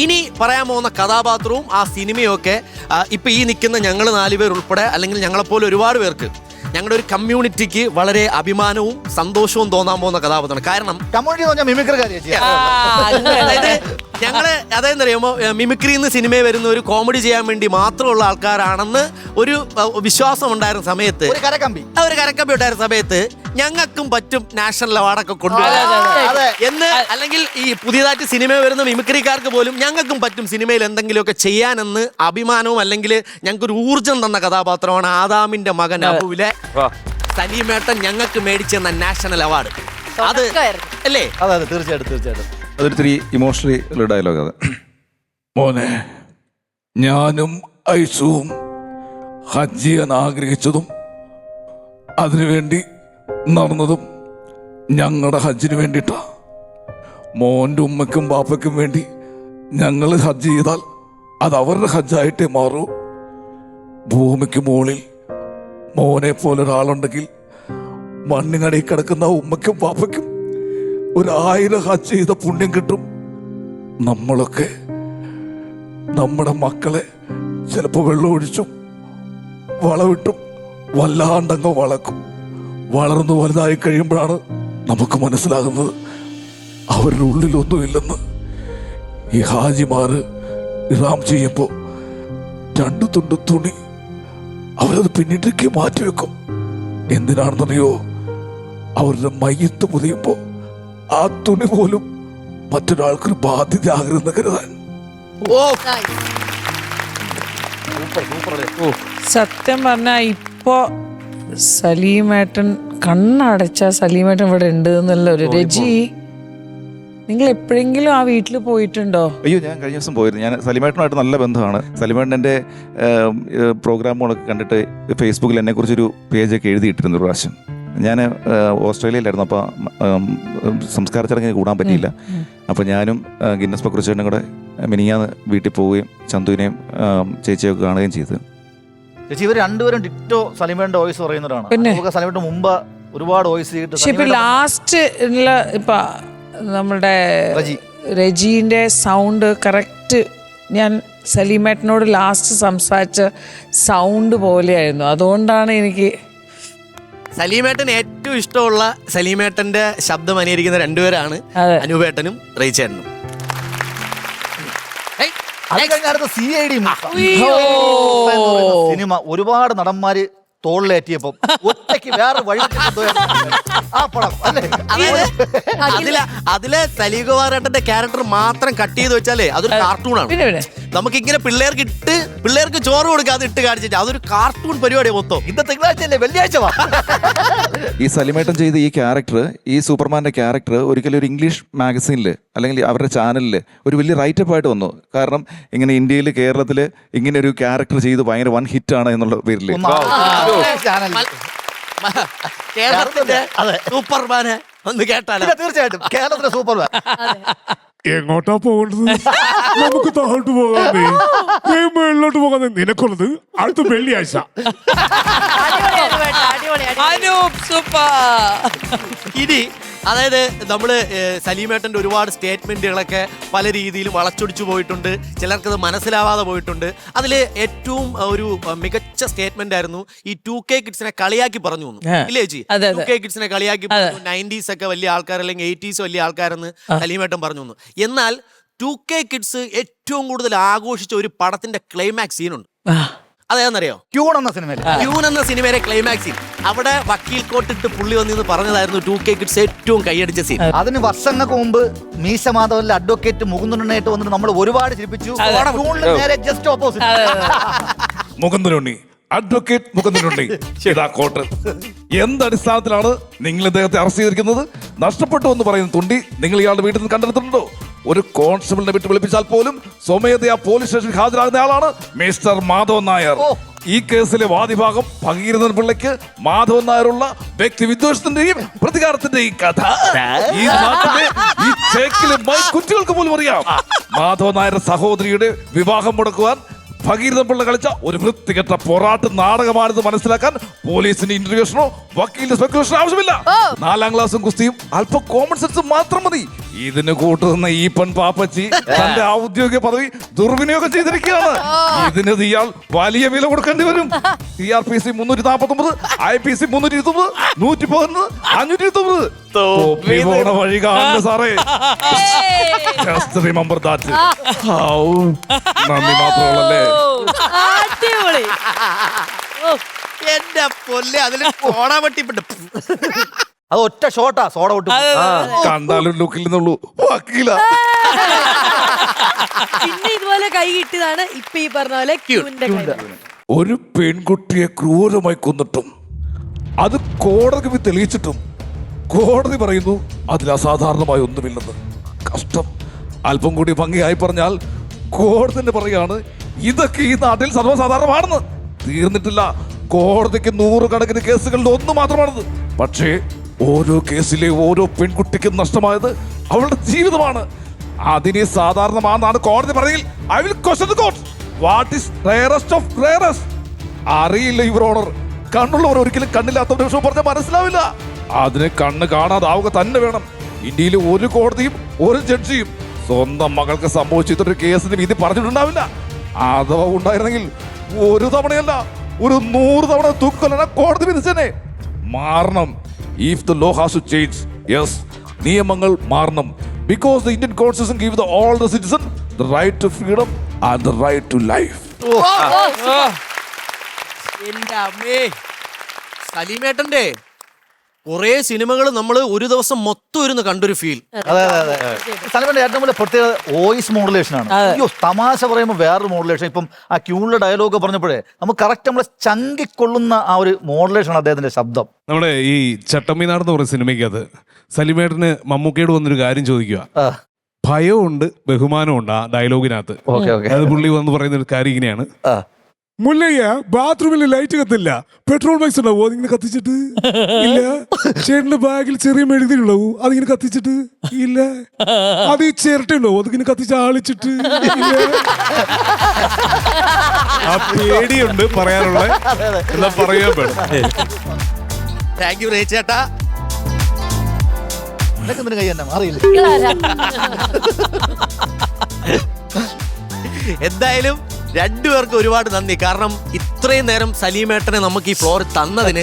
ഇനി പറയാൻ പോകുന്ന കഥാപാത്രവും ആ സിനിമയും ഒക്കെ ഇപ്പൊ ഈ നിൽക്കുന്ന ഞങ്ങൾ 4 പേർ ഉൾപ്പെടെ അല്ലെങ്കിൽ ഞങ്ങളെപ്പോലെ ഒരുപാട് പേർക്ക് ഞങ്ങളുടെ ഒരു കമ്മ്യൂണിറ്റിക്ക് വളരെ അഭിമാനവും സന്തോഷവും തോന്നാൻ പോകുന്ന കഥാപാത്രമാണ്. കാരണം അതായത് ഞങ്ങള് അതെന്തറിയുമോ മിമിക്രിന്ന് സിനിമയിൽ വരുന്ന ഒരു കോമഡി ചെയ്യാൻ വേണ്ടി മാത്രമുള്ള ആൾക്കാരാണെന്ന് ഒരു വിശ്വാസം ഉണ്ടായിരുന്ന സമയത്ത്, ഒരു കരക്കമ്പി ഉണ്ടായിരുന്ന സമയത്ത് ഞങ്ങൾക്കും പറ്റും നാഷണൽ അവാർഡൊക്കെ കൊണ്ടുപോകാൻ എന്ന്, അല്ലെങ്കിൽ ഈ പുതിയതായിട്ട് സിനിമയിൽ വരുന്ന മിമിക്രിക്കാർക്ക് പോലും ഞങ്ങൾക്കും പറ്റും സിനിമയിൽ എന്തെങ്കിലുമൊക്കെ ചെയ്യാനെന്ന് അഭിമാനവും അല്ലെങ്കിൽ ഞങ്ങൾക്കൊരു ഊർജം തന്ന കഥാപാത്രമാണ് ആദാമിന്റെ മകൻ അബുവിലെ സലീമേട്ടൻ ഞങ്ങൾക്ക് മേടിച്ചെന്ന നാഷണൽ അവാർഡ്. അത് അല്ലേ? അതെ, തീർച്ചയായിട്ടും അതൊരു ഇമോഷണലി ഡയലോഗ്. അത് മോനെ, ഞാനും ഐസുവും ഹജ്ജ് ചെയ്യാൻ ആഗ്രഹിച്ചതും അതിനുവേണ്ടി നടന്നതും ഞങ്ങളുടെ ഹജ്ജിന് വേണ്ടിയിട്ടാ. മോൻ്റെ ഉമ്മയ്ക്കും ബാപ്പയ്ക്കും വേണ്ടി ഞങ്ങൾ ഹജ്ജ് ചെയ്താൽ അത് അവരുടെ ഹജ്ജായിട്ടേ മാറൂ. ഭൂമിക്ക് മുകളിൽ മോനെ പോലെ ഒരാളുണ്ടെങ്കിൽ മണ്ണിനടിയിൽ കിടക്കുന്ന ഉമ്മയ്ക്കും പാപ്പയ്ക്കും 1000 ഹജ്ജ് ചെയ്ത പുണ്യം കിട്ടും. നമ്മളൊക്കെ നമ്മുടെ മക്കളെ ചിലപ്പോൾ വെള്ളം ഒഴിച്ചും വളവിട്ടും വല്ലാണ്ടങ്ങ് വളക്കും. വളർന്നു വലുതായി കഴിയുമ്പോഴാണ് നമുക്ക് മനസ്സിലാകുന്നത് അവരുടെ ഉള്ളിലൊന്നുമില്ലെന്ന്. ഈ ഹാജിമാര് ഇറാം ചെയ്യുമ്പോൾ 2 തുണ്ട് തുണി അവരത് പിന്നീടേക്ക് മാറ്റിവെക്കും. എന്തിനാണെന്നറിയോ? അവരുടെ മയ്യത്ത് പുതിയുമ്പോ ആ തുണി പോലും മറ്റൊരാൾക്കൊരു ബാധ്യത ആകരുതെന്ന് കരുതാൻ. സത്യം പറഞ്ഞാ ഇപ്പോ സലീമേട്ടൻ കണ്ണടച്ച സലീമേട്ടൻ ഇവിടെ ഉണ്ട് എന്നുള്ള ഒരു രജി. നിങ്ങൾ എപ്പോഴെങ്കിലും ആ വീട്ടിൽ പോയിട്ടുണ്ടോ? അയ്യോ, ഞാൻ കഴിഞ്ഞ ദിവസം പോയിരുന്നു. ഞാൻ സലീമേട്ടനുമായിട്ട് നല്ല ബന്ധമാണ്. സലീമേട്ടൻ എൻ്റെ പ്രോഗ്രാമുകളൊക്കെ കണ്ടിട്ട് ഫേസ്ബുക്കിൽ എന്നെക്കുറിച്ചൊരു പേജൊക്കെ എഴുതിയിട്ടിരുന്നു ഒരു പ്രാവശ്യം. ഞാൻ ഓസ്ട്രേലിയയിലായിരുന്നു. അപ്പോൾ സംസ്കാര ചടങ്ങിന് കൂടാൻ പറ്റിയില്ല. അപ്പോൾ ഞാനും ഗിന്നസ് പക്രുച്ചേട്ടനും കൂടെ മിനിഞ്ഞാന്ന് വീട്ടിൽ പോവുകയും ചന്തുവിനെയും ചേച്ചിയൊക്കെ കാണുകയും ചെയ്തു. ചേച്ചി, ഇവർ രണ്ടുപേരും ഡിറ്റോ സലീമേട്ടൻ്റെ വോയിസ് പറയുന്നവരാണ്. സലീമേട്ടൻ മുമ്പ് ഒരുപാട് വോയിസ് ചെയ്തിട്ട് ലാസ്റ്റ് ഇപ്പൊ നമ്മുടെ രജീന്റെ സൗണ്ട് കറക്റ്റ് ഞാൻ സലീമേട്ടനോട് ലാസ്റ്റ് സംസാരിച്ച സൗണ്ട് പോലെയായിരുന്നു. അതുകൊണ്ടാണ് എനിക്ക് സലീമേട്ടൻ ഏറ്റവും ഇഷ്ടമുള്ള സലീമേട്ടന്റെ ശബ്ദം അനുകരിക്കുന്ന 2 പേരാണ് അനുപേട്ടനും റീച്ചേട്ടനും. സിനിമ ഒരുപാട് നടന്മാര് തോളിലേറ്റിയപ്പം ഒറ്റയ്ക്ക് വേറെ വഴി ആ പടം അല്ലേ? അതിലെ സലീം കുമാരേട്ടന്റെ ക്യാരക്ടർ മാത്രം കട്ട് ചെയ്ത് വെച്ചാലേ അതൊരു കാർട്ടൂണാണ്. നമുക്കിങ്ങനെ പിള്ളേർക്ക് ചോറ് കൊടുക്കാതെ ഇട്ട് കാണിച്ചിട്ട് അതൊരു കാർട്ടൂൺ പരിപാടി മൊത്തം. ഇന്ന് തിങ്കളാഴ്ച വെള്ളിയാഴ്ച ഈ സലീമേട്ടൻ ചെയ്ത ഈ ക്യാരക്ടർ, ഈ സൂപ്പർമാന്റെ ക്യാരക്ടർ ഒരിക്കലും ഒരു ഇംഗ്ലീഷ് മാഗസീനിൽ അല്ലെങ്കിൽ അവരുടെ ചാനലിൽ ഒരു വലിയ റൈറ്റപ്പ് ആയിട്ട് വന്നു. കാരണം ഇങ്ങനെ ഇന്ത്യയിൽ കേരളത്തിൽ ഇങ്ങനെ ഒരു ക്യാരക്ടർ ചെയ്ത് ഭയങ്കര വൺ ഹിറ്റ് ആണ് എന്നുള്ള പേരിൽ കേരളത്തിന്റെ സൂപ്പർമാനെ ഒന്ന് കേട്ടാലോ? തീർച്ചയായിട്ടും കേരളത്തിലെ സൂപ്പർമാൻ. എങ്ങോട്ടാ പോകേണ്ടത്? നമുക്ക് താഴോട്ട് പോകാതെ മേളിലോട്ട് പോകാതെ നിനക്കുള്ളത് അടുത്ത വെള്ളിയാഴ്ച. ഇനി അതായത് നമ്മള് സലീമേട്ടന്റെ ഒരുപാട് സ്റ്റേറ്റ്മെന്റുകളൊക്കെ പല രീതിയിലും വളച്ചൊടിച്ചു പോയിട്ടുണ്ട്. ചിലർക്കത് മനസ്സിലാവാതെ പോയിട്ടുണ്ട്. അതിൽ ഏറ്റവും ഒരു മികച്ച സ്റ്റേറ്റ്മെന്റ് ആയിരുന്നു ഈ 2K കിഡ്സിനെ കളിയാക്കി പറഞ്ഞു ഇല്ലേ ചേച്ചി? 2K കിഡ്സിനെ കളിയാക്കി 90s ഒക്കെ വലിയ ആൾക്കാർ അല്ലെങ്കിൽ 80s വലിയ ആൾക്കാരെന്ന് സലീമേട്ടൻ പറഞ്ഞു. എന്നാൽ 2K കിഡ്സ് ഏറ്റവും കൂടുതൽ ആഘോഷിച്ച ഒരു പടത്തിന്റെ ക്ലൈമാക്സ് സീനുണ്ട്. അതേന്നറിയോ? ക്യൂൺ എന്ന സിനിമയിലെ ക്ലൈമാക്സ് സീൻ. അവിടെ വക്കീൽ കോട്ടിട്ട് പുള്ളി വന്നിന്ന് പറഞ്ഞതായിരുന്നു 2K കിഡ്സ് ഏറ്റവും കൈയടിച്ച സീൻ. അതിന് വർഷങ്ങൾക്ക് മുമ്പ് മീശ മാധവനിലെ അഡ്വക്കേറ്റ് മുകുന്ദനായിട്ട് വന്നിട്ട് നമ്മൾ ഒരുപാട് ചിരിപ്പിച്ചു. ജസ്റ്റ് ഓപ്പോസിറ്റ് മുകുന്ദനുണ്ണി, അഡ്വക്കേറ്റ് മുകുന്ദനുണ്ണി ഇതാ കോട്ട്. എന്തടിസ്ഥാനത്തിലാണ് നിങ്ങൾ ഇദ്ദേഹത്തെ അറസ്റ്റ് ചെയ്തിരിക്കുന്നത്? നഷ്ടപ്പെട്ടു എന്ന് പറയുന്ന തുണ്ടി നിങ്ങൾ ഇയാളുടെ വീട്ടിൽ നിന്ന് കണ്ടെടുത്തിട്ടുണ്ടോ? ഒരു കോൺസ്റ്റബിളിനെ വിട്ട് വിളിപ്പിച്ചാൽ പോലും സ്വമേധയാ പോലീസ് സ്റ്റേഷനിൽ ഹാജരാകുന്ന ആളാണ് മിസ്റ്റർ മാധവൻ നായർ. ഈ കേസിലെ വാദിഭാഗം ഭഗീരഥൻ പിള്ളയ്ക്ക് മാധവൻ നായരുള്ള വ്യക്തി വിദ്വേഷത്തിന്റെയും പ്രതികാരത്തിന്റെയും കഥ ഈ നാട്ടിലെ ഈ ചേക്കിലെ കുറ്റികൾക്ക് പോലും അറിയാം. മാധവൻ നായരുടെ സഹോദരിയുടെ വിവാഹം മുടക്കുവാൻ ഭഗീരഥപിള്ള കളിച്ച ഒരു വൃത്തികെട്ട പൊറാട്ട് നാടകമാണെന്ന് മനസ്സിലാക്കാൻ പോലീസിന് ഇന്റർവ്യൂഷനോ വക്കീലിന്റെ സ്പെക്കുലേഷനോ ആവശ്യമില്ല. 4ാം ക്ലാസ്സും കുസ്തിയും അല്പം കോമൺ സെൻസും മാത്രം മതി. ഇതിന് കൂട്ടുന്ന ഈ പെൺ പാപ്പച്ചി തന്റെ ഔദ്യോഗിക പദവി ദുർവിനിയോഗം ചെയ്തിരിക്കുകയാണ്. ഇതിന് ഇയാൾ വലിയ വില കൊടുക്കേണ്ടി വരും. TRPC 349, IPC 329, 111, 529. തൊപ്പി പോണ വഴി കാണുന്ന സാറേ. Just remember that. നന്ദി മാത്രമല്ലേ. അടിപൊളി. എന്റെ പൊല്ലെ അതിൽ കോണ വെട്ടിപ്പെട്ടു. അത് ഒറ്റ ഷോട്ടാ സോഡ വിട്ടു. കണ്ടാലും ലുക്കിൽ നിന്നുള്ളൂ വക്കീല. പിന്നെ ഇതുപോലെ കൈ കിട്ടിയതാണ് ഇപ്പൊ ഈ പറഞ്ഞ പോലെ ക്യൂന്റെ കൈ. ഒരു പെൺകുട്ടിയെ ക്രൂരമായി കൊന്നിട്ടും അത് കോടതി തെളിയിച്ചിട്ടും കോടതി പറയുന്നു അതിൽ അസാധാരണമായി ഒന്നുമില്ലെന്ന്. കഷ്ടം. അല്പം കൂടി ഭംഗിയായി പറഞ്ഞാൽ കോടതി പറയാണ് ഇതൊക്കെ ഈ നാട്ടിൽ സർവ്വസാധാരണമാണെന്ന്. തീർന്നിട്ടില്ല. കോടതിക്ക് 100 കണക്കിന് കേസുകളിൽ ഒന്ന് മാത്രമാണത്. പക്ഷേ ഓരോ കേസിലെ ഓരോ പെൺകുട്ടിക്കും നഷ്ടമായത് അവളുടെ ജീവിതമാണ്. അതിനെ സാധാരണമാണെന്നാണ് കോടതി പറഞ്ഞെങ്കിൽ I will question the court. What is rarest of rarest? അറിയില്ല യുവർ ഓണർ. കണ്ണുള്ളവർ ഒരിക്കലും കണ്ണില്ലാത്തവരുടെ വിഷയം പറഞ്ഞാൽ മനസ്സിലാവില്ല. അതിനെ കണ്ണ് കാണാതാവുക തന്നെ വേണം. ഇന്ത്യയിലെ ഒരു കോടതിയും ഒരു ജഡ്ജിയും സ്വന്തം മകൾക്ക് സംഭവിച്ചിട്ടൊരു കേസിന് വിധി പറഞ്ഞിട്ടുണ്ടാവില്ല. അഥവാ ഉണ്ടായിരുന്നെങ്കിൽ ഒരു തവണയല്ല ഒരു 100 തവണ തൂക്കൊല്ലണ കോടതി വിധിച്ചനെ. മാറണം. If the law has to change, yes, നിയമങ്ങൾ മാറണം. Because the Indian constitution give the all the citizen the right to freedom and the right to life. എന്റെ അമ്മേ, സലീമേട്ടന്റെ കുറെ സിനിമകൾ നമ്മൾ ഒരു ദിവസം മൊത്തം ഇരുന്ന് കണ്ടൊരു ഫീൽ. അതെ അതെ അതെ. സലീമേട്ടന്റെ ഏറ്റവും വലിയ പ്രത്യേകത വോയിസ് മോഡുലേഷൻ ആണ്. അയ്യോ, തമാശ പറയുമ്പോൾ വേറൊരു മോഡുലേഷൻ. ഇപ്പം ആ ക്യൂണിലെ ഡയലോഗ് പറഞ്ഞപ്പോഴേ നമുക്ക് കറക്റ്റ് നമ്മളെ ചങ്കിക്കൊള്ളുന്ന ആ ഒരു മോഡുലേഷൻ ആണ് അദ്ദേഹത്തിന്റെ ശബ്ദം. നമ്മുടെ ഈ ചട്ടമ്മിനാട് എന്ന് പറയുന്ന സിനിമയ്ക്കകത്ത് സലിമേട്ടന് മമ്മൂക്കയോട് വന്നൊരു കാര്യം ചോദിക്കുക. ഭയമുണ്ട് ബഹുമാനമുണ്ട് ആ ഡയലോഗിനകത്ത്. അത് പുള്ളി വന്ന് പറയുന്ന ഒരു കാര്യം ഇങ്ങനെയാണ്: മുല്ലയ്യ ബാത്റൂമിൽ ലൈറ്റ് കത്തില്ല, പെട്രോൾ ബൈക്സ് ഉണ്ടാവോ അതിങ്ങനെ കത്തിച്ചിട്ട് ഇല്ല, ചേട്ടന്റെ ബാഗിൽ ചെറിയ മെഴുതിലുണ്ടാവൂ അതിങ്ങനെ കത്തിച്ചിട്ട് ഇല്ല, അത് ഈ ചിരട്ട ഉണ്ടാവോ അതിങ്ങനെ കത്തിച്ച് ആളിച്ചിട്ട് ഇല്ല. ആ പേടിയുണ്ട് പറയാനുള്ള, എന്താ പറയാൻ വേണം. താങ്ക് യു ചേട്ടാ. കൈ തന്നെ മാറിയില്ല. എന്തായാലും രണ്ടുപേർക്ക് ഒരുപാട് നന്ദി. കാരണം ഇത്രയും നേരം സലീമേട്ടനെ നമുക്ക് ഈ ഫ്ലോർ തന്നതിന്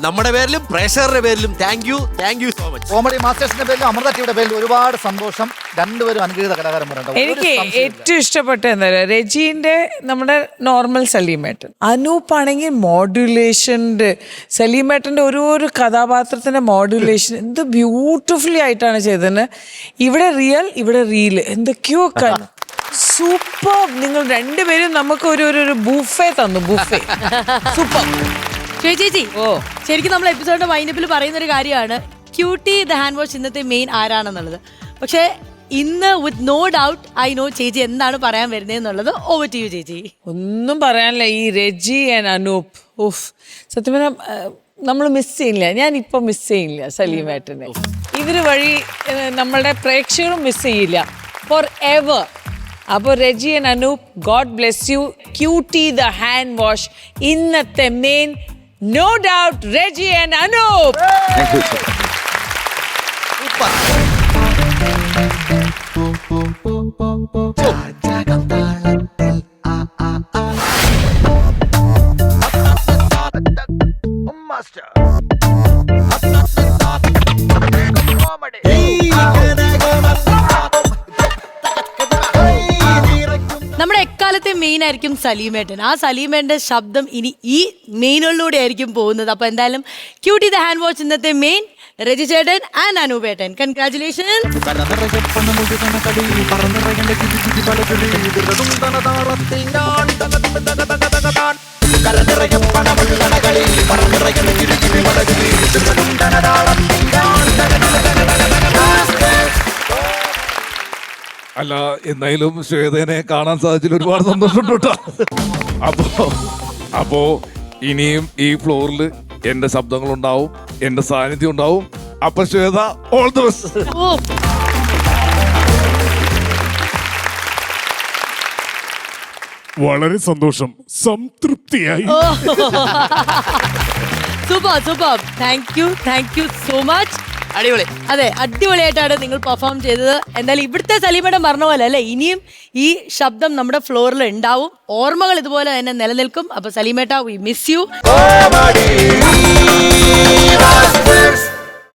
നമ്മുടെ പേരിലും പ്രേക്ഷകരുടെ പേരിലും thank you so much. Comedy മാസ്റ്റേഴ്സിന്റെ പേരിലും അമൃത ടിവിയുടെ പേരിലും ഒരുപാട് സന്തോഷം. രണ്ടുപേരും അനുഗ്രഹീത കലാകാരന്മാരുണ്ട്. എനിക്ക് ഏറ്റവും ഇഷ്ടപ്പെട്ട എന്താ പറയുക, രജീന്റെ നമ്മുടെ നോർമൽ സലീമേട്ടൻ, അനൂപ്പാണെങ്കിൽ മോഡുലേഷൻ്റെ, സലീമേട്ടൻ്റെ ഓരോരോ കഥാപാത്രത്തിന്റെ മോഡുലേഷൻ എന്ത് ബ്യൂട്ടിഫുള്ളി ആയിട്ടാണ് ചെയ്തത്. ഇവിടെ റിയൽ, ഇവിടെ റീൽ, എന്തൊക്കെയോ സൂപ്പർ. നിങ്ങൾ രണ്ടുപേരും നമുക്ക് ഒരു ബൂഫേ തന്നു. Buffet super. ചേച്ചി, ശരിക്കും നമ്മൾ എപ്പിസോഡിന്റെ വൈൻഡപ്പിൽ പറയുന്ന ഒരു കാര്യമാണ് ക്യൂട്ടി ദ ഹാൻഡ് വാഷ് ഇന്നത്തെ മെയിൻ ആരാണെന്നുള്ളത്. പക്ഷെ ഇന്ന് with no doubt I know ചേച്ചി എന്താണ് പറയാൻ വരുന്നത് എന്നുള്ളത്. ഓവർ ടു യു ചേച്ചി. ഒന്നും പറയാനില്ല. ഈ രജി ആൻഡ് അനൂപ്, ഓഫ്, സത്യം പറഞ്ഞാൽ നമ്മൾ മിസ് ചെയ്യില്ല. ഞാനിപ്പോൾ മിസ് ചെയ്യില്ല സലീമേട്ടനെ. ഇവര് വഴി നമ്മളുടെ പ്രേക്ഷകരും മിസ് ചെയ്യില്ല ഫോർ എവർ. അപ്പോൾ Reji and Anoop, God bless you. Cutie the hand wash ഇന്നത്തെ main, no doubt Reji and Anoop. നമ്മുടെ എക്കാലത്തെ മെയിൻ ആയിരിക്കും സലീമേട്ടൻ. ആ സലീമേട്ടന്റെ ശബ്ദം ഇനി ഈ മെയിനുകളിലൂടെ ആയിരിക്കും പോകുന്നത്. അപ്പൊ എന്തായാലും ക്യൂട്ടി ദ ഹാൻഡ് വാഷ് ഇന്നത്തെ മെയിൻ, രജി ചേട്ടൻ ആൻഡ് അനൂപേട്ടൻ, കൺഗ്രാറ്റുലേഷൻ. അല്ല, എന്തായാലും ശ്വേതനെ കാണാൻ സാധിച്ചതിൽ ഒരുപാട് സന്തോഷമുണ്ട് കേട്ടോ. അപ്പോ ഇനിയും ഈ ഫ്ലോറിൽ എന്റെ ശബ്ദങ്ങളുണ്ടാവും, എന്റെ സാന്നിധ്യം ഉണ്ടാവും. അപ്പൊ ശ്വേത, ഓൾ ദി ബെസ്റ്റ്. വളരെ സന്തോഷം, സംതൃപ്തിയായി. Super thank you so much. അടിപൊളി. അതെ, അടിപൊളിയായിട്ടാണ് നിങ്ങൾ പെർഫോം ചെയ്തത്. എന്തായാലും ഇവിടുത്തെ സലീമയുടെ മരണ പോലെ അല്ലേ, ഇനിയും ഈ ശബ്ദം നമ്മുടെ ഫ്ലോറിൽ ഉണ്ടാവും. ഓർമ്മകൾ ഇതുപോലെ തന്നെ നിലനിൽക്കും. അപ്പൊ സലീമേട്ട, വി മിസ് യു.